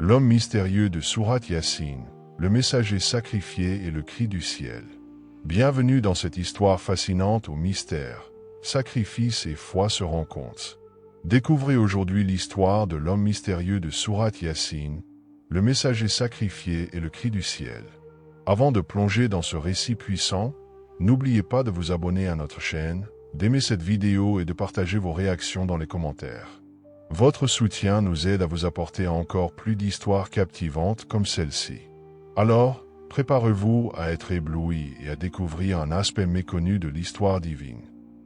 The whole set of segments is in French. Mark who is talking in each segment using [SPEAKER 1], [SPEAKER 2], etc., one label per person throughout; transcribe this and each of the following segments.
[SPEAKER 1] L'homme mystérieux de Sourate Yassine, le messager sacrifié et le cri du ciel. Bienvenue dans cette histoire fascinante où mystère, sacrifice et foi se rencontrent. Découvrez aujourd'hui l'histoire de l'homme mystérieux de Sourate Yassine, le messager sacrifié et le cri du ciel. Avant de plonger dans ce récit puissant, n'oubliez pas de vous abonner à notre chaîne, d'aimer cette vidéo et de partager vos réactions dans les commentaires. Votre soutien nous aide à vous apporter encore plus d'histoires captivantes comme celle-ci. Alors, préparez-vous à être ébloui et à découvrir un aspect méconnu de l'histoire divine.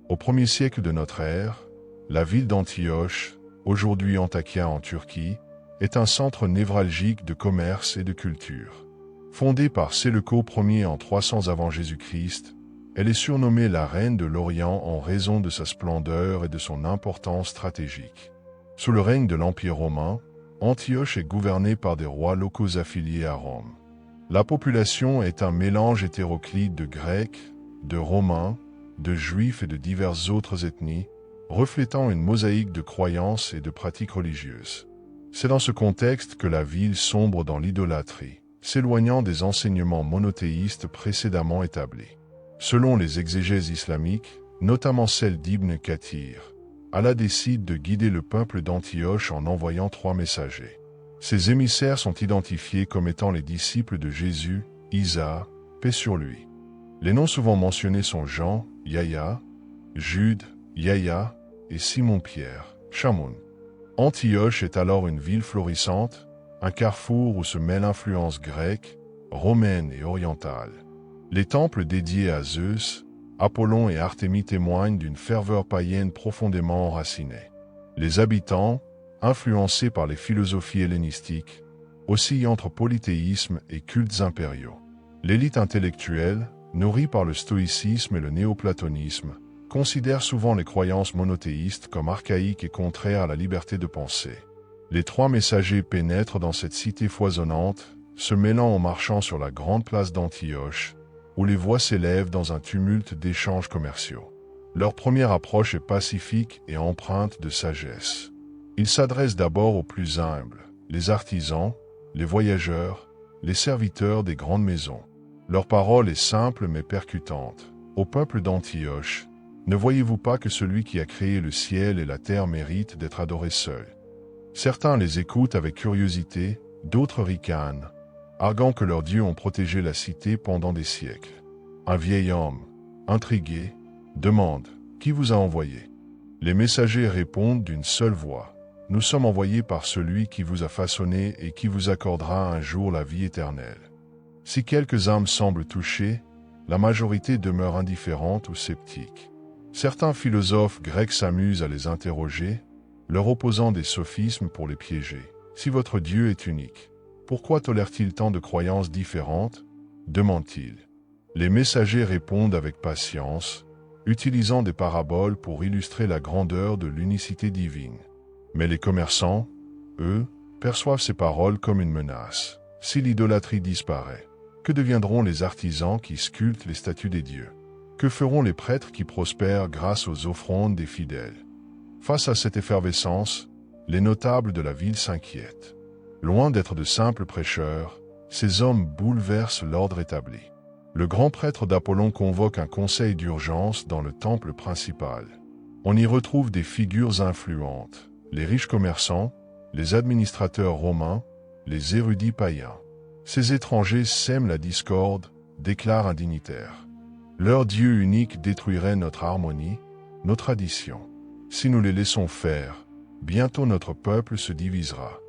[SPEAKER 1] Au 1er siècle de notre ère, la ville d'Antioche, aujourd'hui Antakya en Turquie, est un centre névralgique de commerce et de culture. Fondée par Séleucos Ier en 300 avant Jésus-Christ, elle est surnommée la Reine de l'Orient en raison de sa splendeur et de son importance stratégique. Sous le règne de l'Empire romain, Antioche est gouvernée par des rois locaux affiliés à Rome. La population est un mélange hétéroclite de Grecs, de Romains, de Juifs et de diverses autres ethnies, reflétant une mosaïque de croyances et de pratiques religieuses. C'est dans ce contexte que la ville sombre dans l'idolâtrie, s'éloignant des enseignements monothéistes précédemment établis. Selon les exégèses islamiques, notamment celle d'Ibn Kathir, Allah décide de guider le peuple d'Antioche en envoyant 3 messagers. Ces émissaires sont identifiés comme étant les disciples de Jésus, Isa, paix sur lui. Les noms souvent mentionnés sont Jean, Yahya, Jude, Yahya et Simon-Pierre, Shamoun. Antioche est alors une ville florissante, un carrefour où se mêlent influences grecques, romaines et orientales. Les temples dédiés à Zeus, Apollon et Artémis témoignent d'une ferveur païenne profondément enracinée. Les habitants, influencés par les philosophies hellénistiques, oscillent entre polythéisme et cultes impériaux. L'élite intellectuelle, nourrie par le stoïcisme et le néoplatonisme, considère souvent les croyances monothéistes comme archaïques et contraires à la liberté de penser. Les 3 messagers pénètrent dans cette cité foisonnante, se mêlant en marchant sur la grande place d'Antioche, où les voix s'élèvent dans un tumulte d'échanges commerciaux. Leur première approche est pacifique et empreinte de sagesse. Ils s'adressent d'abord aux plus humbles, les artisans, les voyageurs, les serviteurs des grandes maisons. Leur parole est simple mais percutante. Au peuple d'Antioche, ne voyez-vous pas que celui qui a créé le ciel et la terre mérite d'être adoré seul? Certains les écoutent avec curiosité, d'autres ricanent, arguant que leurs dieux ont protégé la cité pendant des siècles. Un vieil homme, intrigué, demande « Qui vous a envoyé ?» Les messagers répondent d'une seule voix « Nous sommes envoyés par celui qui vous a façonné et qui vous accordera un jour la vie éternelle. » Si quelques âmes semblent touchées, la majorité demeure indifférente ou sceptique. Certains philosophes grecs s'amusent à les interroger, leur opposant des sophismes pour les piéger. Si votre Dieu est unique, pourquoi tolère-t-il tant de croyances différentes? Demande-t-il. Les messagers répondent avec patience, utilisant des paraboles pour illustrer la grandeur de l'unicité divine. Mais les commerçants, eux, perçoivent ces paroles comme une menace. Si l'idolâtrie disparaît, que deviendront les artisans qui sculptent les statues des dieux? Que feront les prêtres qui prospèrent grâce aux offrandes des fidèles? Face à cette effervescence, les notables de la ville s'inquiètent. Loin d'être de simples prêcheurs, ces hommes bouleversent l'ordre établi. Le grand prêtre d'Apollon convoque un conseil d'urgence dans le temple principal. On y retrouve des figures influentes, les riches commerçants, les administrateurs romains, les érudits païens. Ces étrangers sèment la discorde, déclare un dignitaire. Leur Dieu unique détruirait notre harmonie, nos traditions. Si nous les laissons faire, bientôt notre peuple se divisera.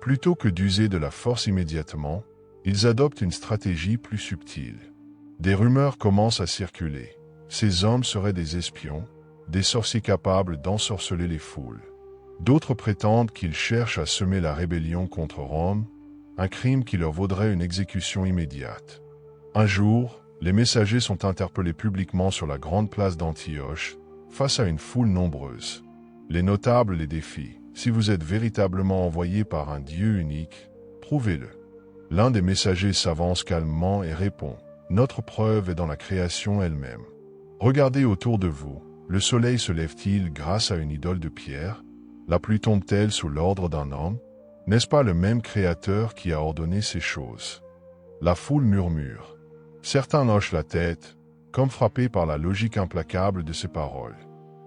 [SPEAKER 1] Plutôt que d'user de la force immédiatement, ils adoptent une stratégie plus subtile. Des rumeurs commencent à circuler. Ces hommes seraient des espions, des sorciers capables d'ensorceler les foules. D'autres prétendent qu'ils cherchent à semer la rébellion contre Rome, un crime qui leur vaudrait une exécution immédiate. Un jour, les messagers sont interpellés publiquement sur la grande place d'Antioche, face à une foule nombreuse. Les notables les défient. Si vous êtes véritablement envoyé par un Dieu unique, prouvez-le. L'un des messagers s'avance calmement et répond « Notre preuve est dans la création elle-même. Regardez autour de vous, le soleil se lève-t-il grâce à une idole de pierre? La pluie tombe-t-elle sous l'ordre d'un homme? N'est-ce pas le même Créateur qui a ordonné ces choses? La foule murmure. Certains hochent la tête, comme frappés par la logique implacable de ces paroles.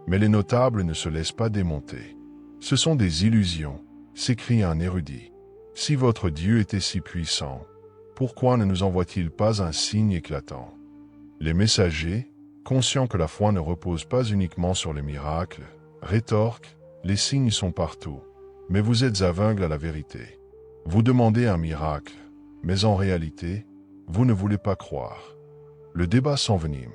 [SPEAKER 1] Mais les notables ne se laissent pas démonter. Ce sont des illusions, s'écrie un érudit. Si votre Dieu était si puissant, pourquoi ne nous envoie-t-il pas un signe éclatant? Les messagers, conscients que la foi ne repose pas uniquement sur les miracles, rétorquent, les signes sont partout, mais vous êtes aveugles à la vérité. Vous demandez un miracle, mais en réalité, vous ne voulez pas croire. Le débat s'envenime.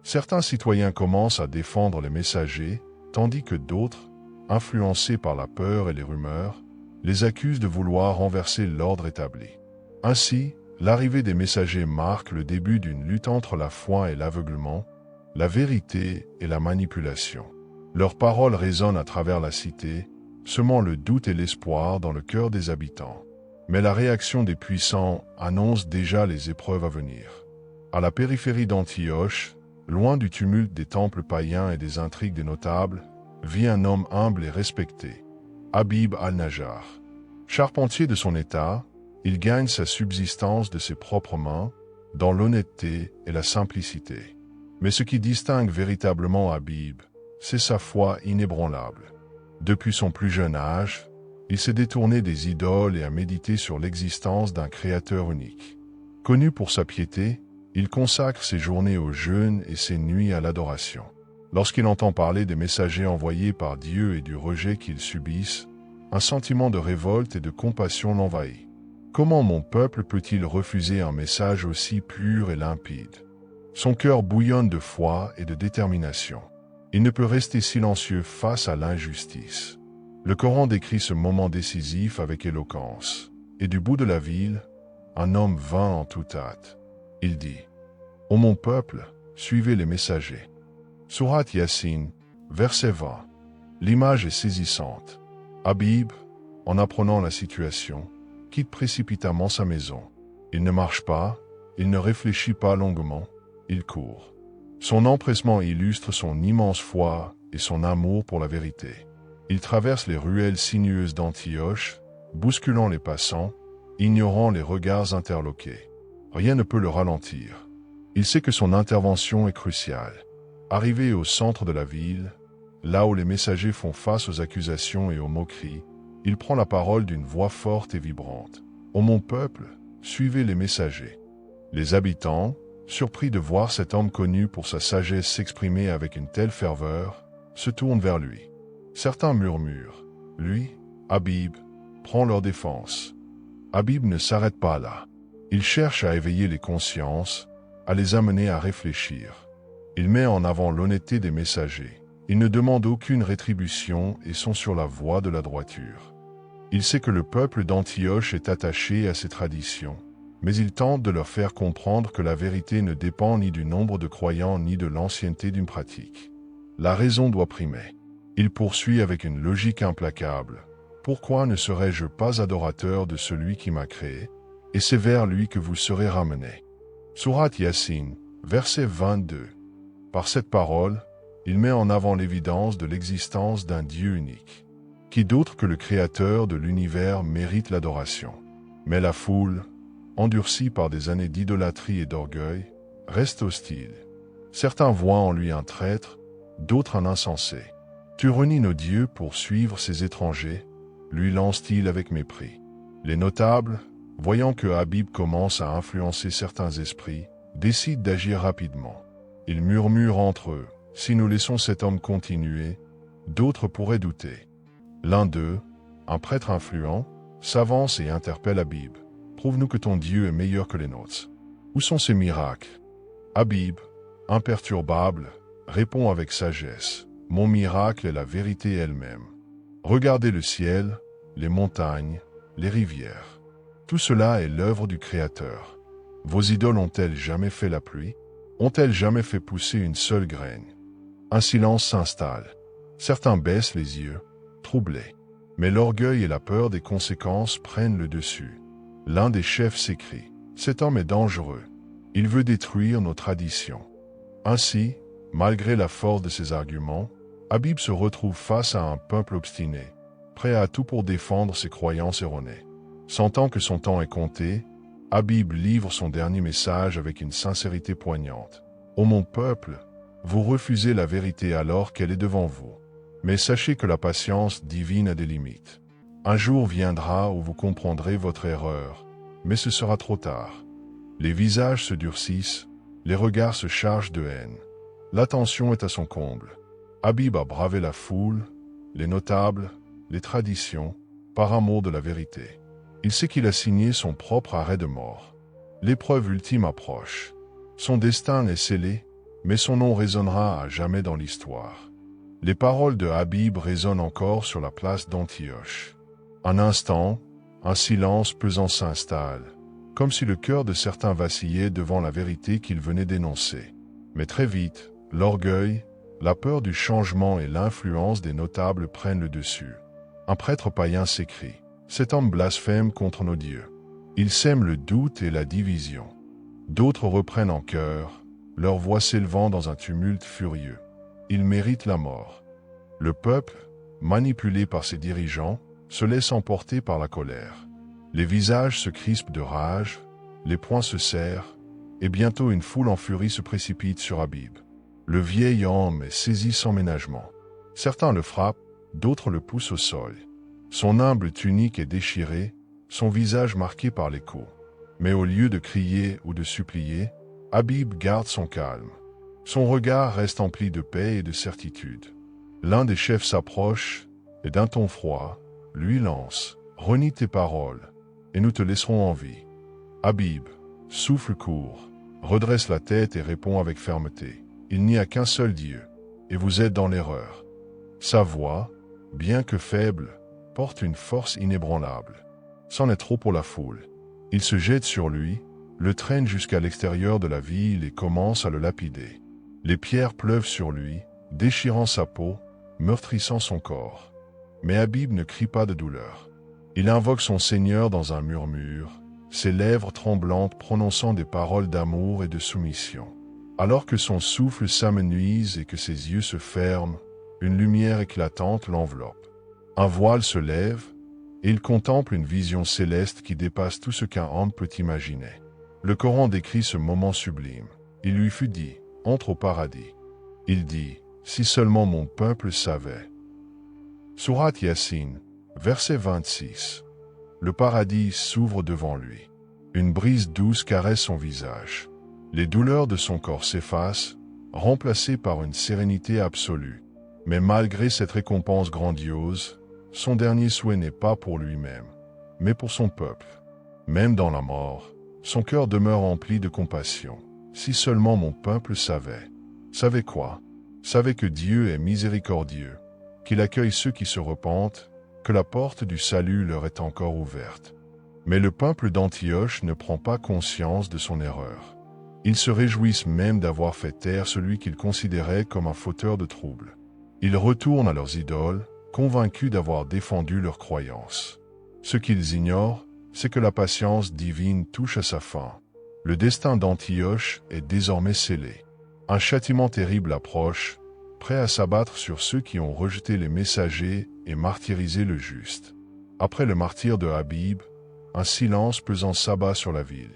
[SPEAKER 1] Certains citoyens commencent à défendre les messagers, tandis que d'autres, influencés par la peur et les rumeurs, les accusent de vouloir renverser l'ordre établi. Ainsi, l'arrivée des messagers marque le début d'une lutte entre la foi et l'aveuglement, la vérité et la manipulation. Leurs paroles résonnent à travers la cité, semant le doute et l'espoir dans le cœur des habitants. Mais la réaction des puissants annonce déjà les épreuves à venir. À la périphérie d'Antioche, loin du tumulte des temples païens et des intrigues des notables, vit un homme humble et respecté, Habib al-Najjar. Charpentier de son état, il gagne sa subsistance de ses propres mains, dans l'honnêteté et la simplicité. Mais ce qui distingue véritablement Habib, c'est sa foi inébranlable. Depuis son plus jeune âge, il s'est détourné des idoles et a médité sur l'existence d'un Créateur unique. Connu pour sa piété, il consacre ses journées au jeûne et ses nuits à l'adoration. Lorsqu'il entend parler des messagers envoyés par Dieu et du rejet qu'ils subissent, un sentiment de révolte et de compassion l'envahit. Comment mon peuple peut-il refuser un message aussi pur et limpide? Son cœur bouillonne de foi et de détermination. Il ne peut rester silencieux face à l'injustice. Le Coran décrit ce moment décisif avec éloquence. Et du bout de la ville, un homme vint en toute hâte. Il dit, « Ô mon peuple, suivez les messagers. » Sourate Yassine, verset 20. L'image est saisissante. Habib, en apprenant la situation, quitte précipitamment sa maison. Il ne marche pas, il ne réfléchit pas longuement, il court. Son empressement illustre son immense foi et son amour pour la vérité. Il traverse les ruelles sinueuses d'Antioche, bousculant les passants, ignorant les regards interloqués. Rien ne peut le ralentir. Il sait que son intervention est cruciale. Arrivé au centre de la ville, là où les messagers font face aux accusations et aux moqueries, il prend la parole d'une voix forte et vibrante. « Ô mon peuple, suivez les messagers. » Les habitants, surpris de voir cet homme connu pour sa sagesse s'exprimer avec une telle ferveur, se tournent vers lui. Certains murmurent. Lui, Habib, prend leur défense. Habib ne s'arrête pas là. Il cherche à éveiller les consciences, à les amener à réfléchir. Il met en avant l'honnêteté des messagers. Ils ne demandent aucune rétribution et sont sur la voie de la droiture. Il sait que le peuple d'Antioche est attaché à ses traditions, mais il tente de leur faire comprendre que la vérité ne dépend ni du nombre de croyants ni de l'ancienneté d'une pratique. La raison doit primer. Il poursuit avec une logique implacable. Pourquoi ne serais-je pas adorateur de celui qui m'a créé? Et c'est vers lui que vous serez ramenés. Sourate Yassine, verset 22. Par cette parole, il met en avant l'évidence de l'existence d'un Dieu unique. Qui d'autre que le Créateur de l'univers mérite l'adoration? Mais la foule, endurcie par des années d'idolâtrie et d'orgueil, reste hostile. Certains voient en lui un traître, d'autres un insensé. Tu renies nos dieux pour suivre ces étrangers, lui lance-t-il avec mépris. Les notables, voyant que Habib commence à influencer certains esprits, décident d'agir rapidement. Ils murmurent entre eux, si nous laissons cet homme continuer, d'autres pourraient douter. L'un d'eux, un prêtre influent, s'avance et interpelle Habib. Prouve-nous que ton Dieu est meilleur que les nôtres. Où sont ces miracles? Habib, imperturbable, répond avec sagesse. Mon miracle est la vérité elle-même. Regardez le ciel, les montagnes, les rivières. Tout cela est l'œuvre du Créateur. Vos idoles ont-elles jamais fait la pluie? Ont-elles jamais fait pousser une seule graine? Un silence s'installe. Certains baissent les yeux, troublés. Mais l'orgueil et la peur des conséquences prennent le dessus. L'un des chefs s'écrie. Cet homme est dangereux. Il veut détruire nos traditions. Ainsi, malgré la force de ses arguments, Habib se retrouve face à un peuple obstiné. prêt à tout pour défendre ses croyances erronées. Sentant que son temps est compté, Habib livre son dernier message avec une sincérité poignante. « Ô mon peuple, vous refusez la vérité alors qu'elle est devant vous. Mais sachez que la patience divine a des limites. Un jour viendra où vous comprendrez votre erreur, mais ce sera trop tard. Les visages se durcissent, les regards se chargent de haine. L'attention est à son comble. Habib a bravé la foule, les notables, les traditions, par amour de la vérité. Il sait qu'il a signé son propre arrêt de mort. L'épreuve ultime approche. Son destin est scellé, mais son nom résonnera à jamais dans l'histoire. Les paroles de Habib résonnent encore sur la place d'Antioche. Un instant, un silence pesant s'installe, comme si le cœur de certains vacillait devant la vérité qu'il venait d'énoncer. Mais très vite, l'orgueil, la peur du changement et l'influence des notables prennent le dessus. Un prêtre païen s'écrie « Cet homme blasphème contre nos dieux. Il sème le doute et la division. » D'autres reprennent en chœur, leur voix s'élevant dans un tumulte furieux. Il mérite la mort. Le peuple, manipulé par ses dirigeants, se laisse emporter par la colère. Les visages se crispent de rage, les poings se serrent, et bientôt une foule en furie se précipite sur Habib. Le vieil homme est saisi sans ménagement. Certains le frappent, d'autres le poussent au sol. Son humble tunique est déchirée, son visage marqué par les coups. Mais au lieu de crier ou de supplier, Habib garde son calme. Son regard reste empli de paix et de certitude. L'un des chefs s'approche et d'un ton froid, lui lance « Renie tes paroles, et nous te laisserons en vie. » Habib, souffle court, redresse la tête et répond avec fermeté « Il n'y a qu'un seul Dieu, et vous êtes dans l'erreur. » Sa voix, bien que faible, porte une force inébranlable. C'en est trop pour la foule. Il se jette sur lui, le traîne jusqu'à l'extérieur de la ville et commence à le lapider. Les pierres pleuvent sur lui, déchirant sa peau, meurtrissant son corps. Mais Habib ne crie pas de douleur. Il invoque son Seigneur dans un murmure, ses lèvres tremblantes prononçant des paroles d'amour et de soumission. Alors que son souffle s'amenuise et que ses yeux se ferment, une lumière éclatante l'enveloppe. Un voile se lève, et il contemple une vision céleste qui dépasse tout ce qu'un homme peut imaginer. Le Coran décrit ce moment sublime. Il lui fut dit « Entre au paradis ». Il dit « Si seulement mon peuple savait ». Sourate Yassine, verset 26. Le paradis s'ouvre devant lui. Une brise douce caresse son visage. Les douleurs de son corps s'effacent, remplacées par une sérénité absolue. Mais malgré cette récompense grandiose, son dernier souhait n'est pas pour lui-même, mais pour son peuple. Même dans la mort, son cœur demeure rempli de compassion. Si seulement mon peuple savait. Savait quoi? Savait que Dieu est miséricordieux, qu'il accueille ceux qui se repentent, que la porte du salut leur est encore ouverte. Mais le peuple d'Antioche ne prend pas conscience de son erreur. Ils se réjouissent même d'avoir fait taire celui qu'ils considéraient comme un fauteur de troubles. Ils retournent à leurs idoles, convaincus d'avoir défendu leurs croyances. Ce qu'ils ignorent, c'est que la patience divine touche à sa fin. Le destin d'Antioche est désormais scellé. Un châtiment terrible approche, prêt à s'abattre sur ceux qui ont rejeté les messagers et martyrisé le juste. Après le martyre de Habib, un silence pesant s'abat sur la ville.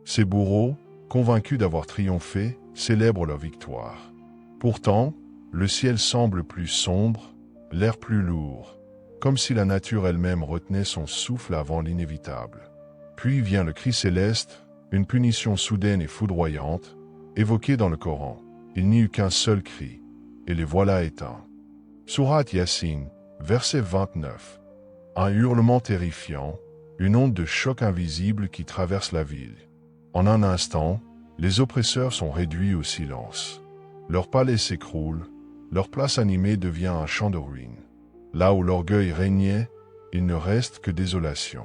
[SPEAKER 1] Ses bourreaux, convaincus d'avoir triomphé, célèbrent leur victoire. Pourtant, le ciel semble plus sombre, l'air plus lourd, comme si la nature elle-même retenait son souffle avant l'inévitable. Puis vient le cri céleste, une punition soudaine et foudroyante, évoquée dans le Coran. Il n'y eut qu'un seul cri, et les voilà éteints. Sourate Yassine, verset 29. Un hurlement terrifiant, une onde de choc invisible qui traverse la ville. En un instant, les oppresseurs sont réduits au silence. Leur palais s'écroule, leur place animée devient un champ de ruines. Là où l'orgueil régnait, il ne reste que désolation.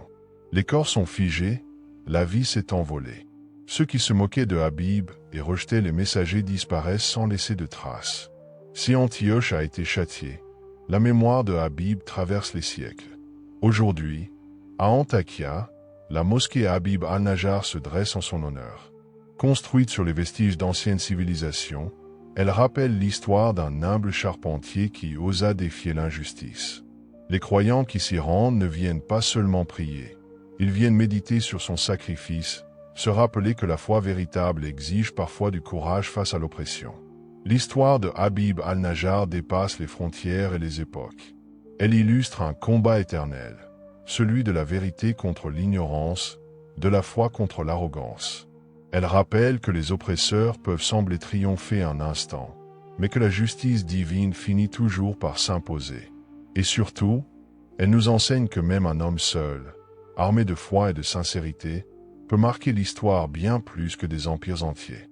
[SPEAKER 1] Les corps sont figés, la vie s'est envolée. Ceux qui se moquaient de Habib et rejetaient les messagers disparaissent sans laisser de traces. Si Antioche a été châtiée, la mémoire de Habib traverse les siècles. Aujourd'hui, à Antakya, la mosquée Habib al-Najjar se dresse en son honneur. Construite sur les vestiges d'anciennes civilisations, elle rappelle l'histoire d'un humble charpentier qui osa défier l'injustice. Les croyants qui s'y rendent ne viennent pas seulement prier. Ils viennent méditer sur son sacrifice, se rappeler que la foi véritable exige parfois du courage face à l'oppression. L'histoire de Habib al-Najjar dépasse les frontières et les époques. Elle illustre un combat éternel, celui de la vérité contre l'ignorance, de la foi contre l'arrogance. Elle rappelle que les oppresseurs peuvent sembler triompher un instant, mais que la justice divine finit toujours par s'imposer. Et surtout, elle nous enseigne que même un homme seul, armé de foi et de sincérité, peut marquer l'histoire bien plus que des empires entiers.